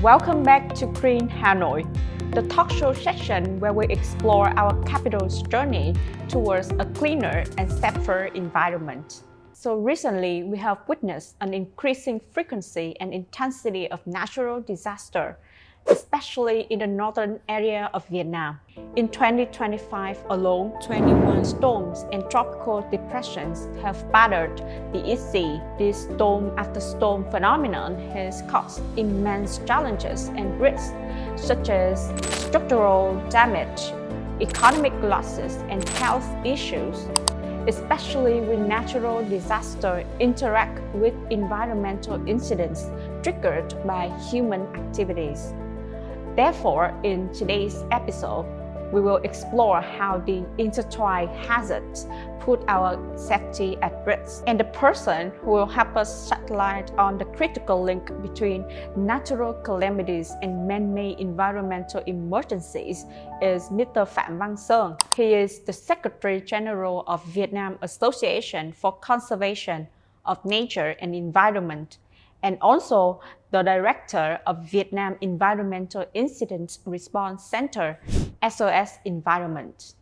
Welcome back to Green Hanoi, the talk show section where we explore our capital's journey towards a cleaner and safer environment. So recently, we have witnessed an increasing frequency and intensity of natural disaster, especially in the northern area of Vietnam. In 2025 alone, 21 storms and tropical depressions have battered the East Sea. This storm-after-storm phenomenon has caused immense challenges and risks, such as structural damage, economic losses, and health issues, especially when natural disasters interact with environmental incidents triggered by human activities. Therefore, in today's episode, we will explore how the intertwined hazards put our safety at risk. And the person who will help us shed light on the critical link between natural calamities and man-made environmental emergencies is Mr. Phạm Văn Sơn. He is the Secretary General of Vietnam Association for Conservation of Nature and Environment, and also the Director of Vietnam Environmental Incident Response Center, SOS Environment.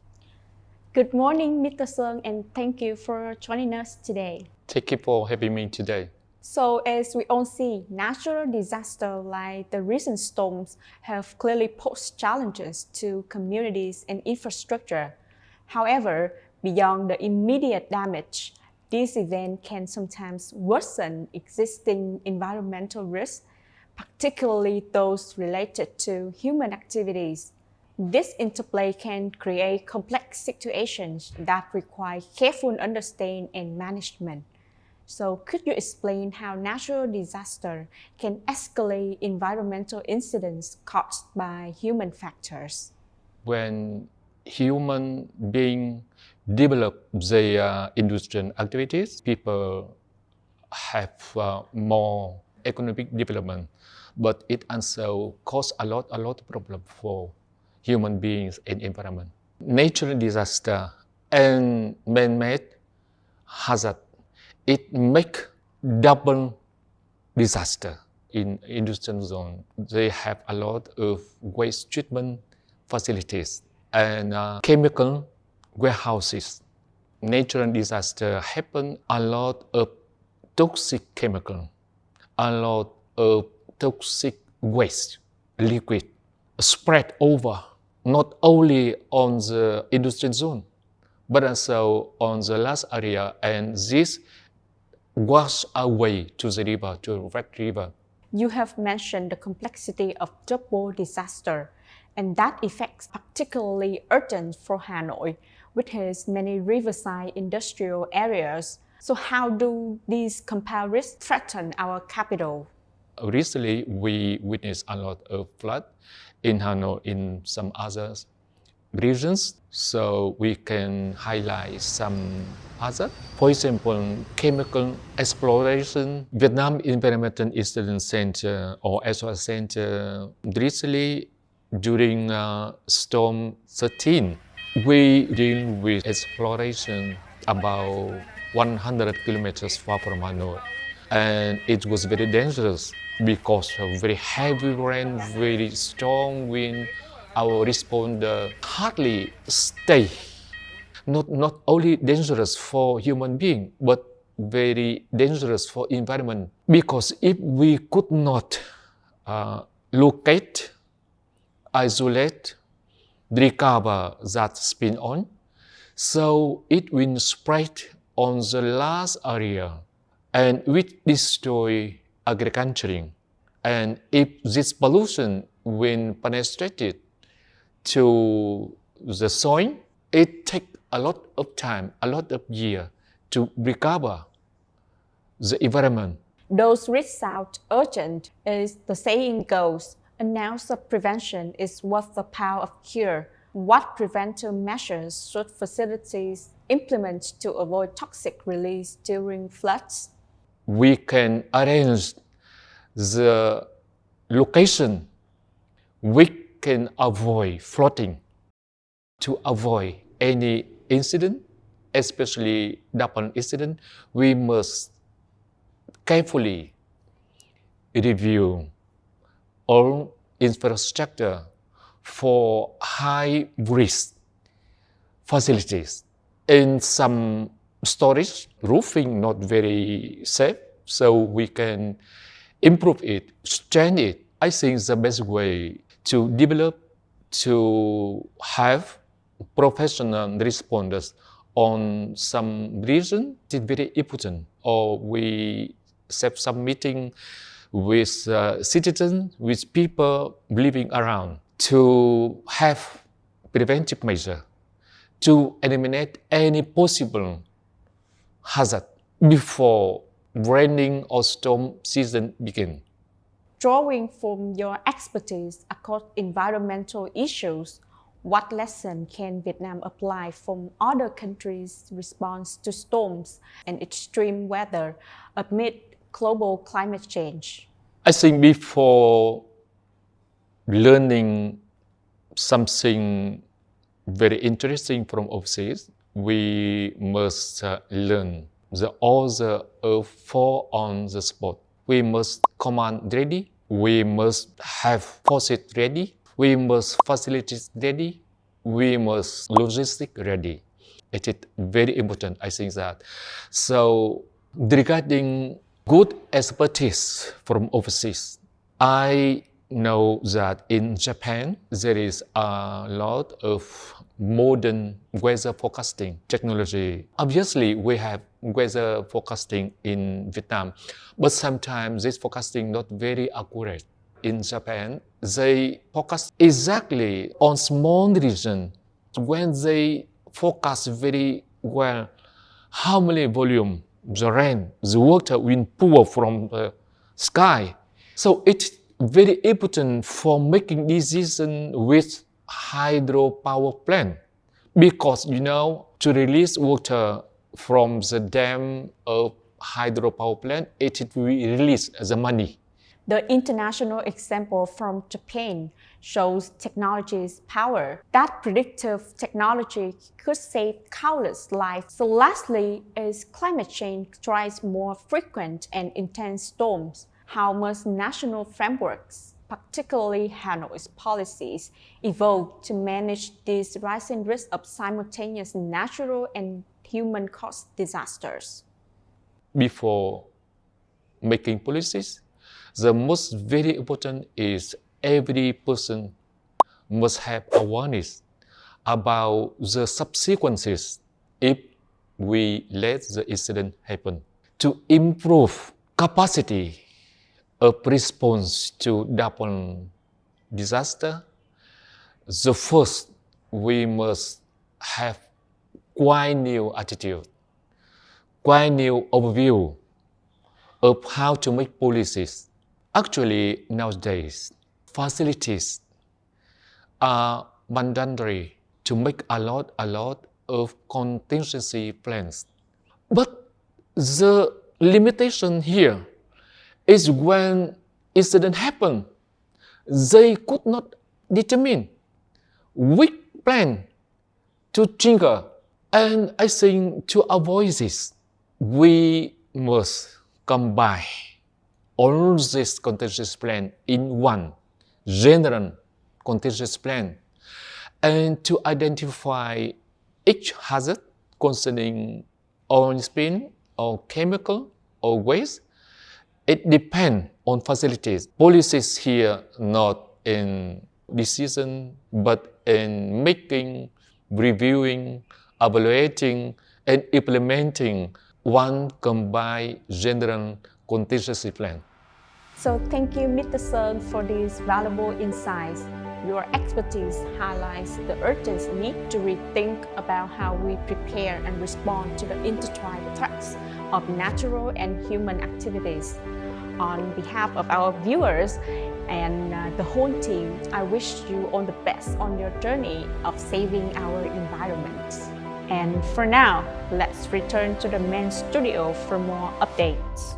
Good morning, Mr. Sơn, and thank you for joining us today. Thank you for having me today. So as we all see, natural disasters like the recent storms have clearly posed challenges to communities and infrastructure. However, beyond the immediate damage, this event can sometimes worsen existing environmental risks, particularly those related to human activities. This interplay can create complex situations that require careful understanding and management. So could you explain how natural disaster can escalate environmental incidents caused by human factors? When human beings develop their industrial activities, people have more economic development, but it also causes a lot of problem for human beings and environment. Natural disaster and man-made hazard, it make double disaster. In industrial zone, they have a lot of waste treatment facilities and chemical warehouses. Natural disaster happen a lot of toxic chemical, a lot of toxic waste, liquid, spread over not only on the industrial zone, but also on the large area, and this wash away to the river, to Red River. You have mentioned the complexity of double disaster, and that affects particularly urgent for Hanoi, which has many riverside industrial areas. So how do these compound risks threaten our capital? Recently, we witnessed a lot of flood in Hanoi, in some other regions. So we can highlight some other. For example, chemical exploration. Vietnam Environmental Incident Center or SOS Center recently during Storm 13, we deal with exploration about 100 kilometers far from Hanoi. And it was very dangerous because of very heavy rain, very strong wind. Our responder hardly stay. Not only dangerous for human being, but very dangerous for environment. Because if we could not locate, isolate, recover that spin on, so it will spread on the large area and which destroy agriculture. And if this pollution when penetrated to the soil, it takes a lot of time, a lot of years to recover the environment. Those risks sound urgent, as the saying goes. An ounce of prevention is worth a pound of cure. What preventive measures should facilities implement to avoid toxic release during floods? We can arrange the location we can avoid flooding. To avoid any incident, especially double incident, we must carefully review or infrastructure for high risk facilities. In some storage, roofing not very safe, so we can improve it, strengthen it. I think the best way to develop, to have professional responders on some region is very important. Or we have some meeting with citizens, with people living around to have preventive measure to eliminate any possible hazard before raining or storm season begin. Drawing from your expertise across environmental issues, what lesson can Vietnam apply from other countries' response to storms and extreme weather amid global climate change? I think before learning something very interesting from overseas, we must learn the order of fall on the spot. We must command ready. We must have forces ready. We must facilities ready. We must logistics ready. It is very important, I think that. So regarding good expertise from overseas, I know that in Japan, there is a lot of modern weather forecasting technology. Obviously, we have weather forecasting in Vietnam, but sometimes this forecasting not very accurate. In Japan, they forecast exactly on small region. When they forecast very well how many volume the rain, the water will pour from the sky. So it's very important for making decision with hydropower plant, because to release water from the dam of hydropower plant, it will release the money. The international example from Japan shows technology's power. That predictive technology could save countless lives. So lastly, as climate change drives more frequent and intense storms, how must national frameworks, particularly Hanoi's policies, evolve to manage this rising risk of simultaneous natural and human-caused disasters? Before making policies, the most very important is every person must have awareness about the subsequences if we let the incident happen. To improve capacity of response to double disaster, the first we must have quite new attitude, quite new overview of how to make policies. Actually, nowadays, facilities are mandatory to make a lot of contingency plans. But the limitation here is when incident happen, they could not determine which plan to trigger. And I think to avoid this, we must combine all this contingency plan in one general contingency plan, and to identify each hazard concerning oil spill or chemical or waste. It depends on facilities. Policies here not in decision, but in making, reviewing, evaluating, and implementing one combined general contingency plan. So thank you, Mr. Seung, for these valuable insights. Your expertise highlights the urgent need to rethink about how we prepare and respond to the intertwined threats of natural and human activities. On behalf of our viewers and the whole team, I wish you all the best on your journey of saving our environment. And for now, let's return to the main studio for more updates.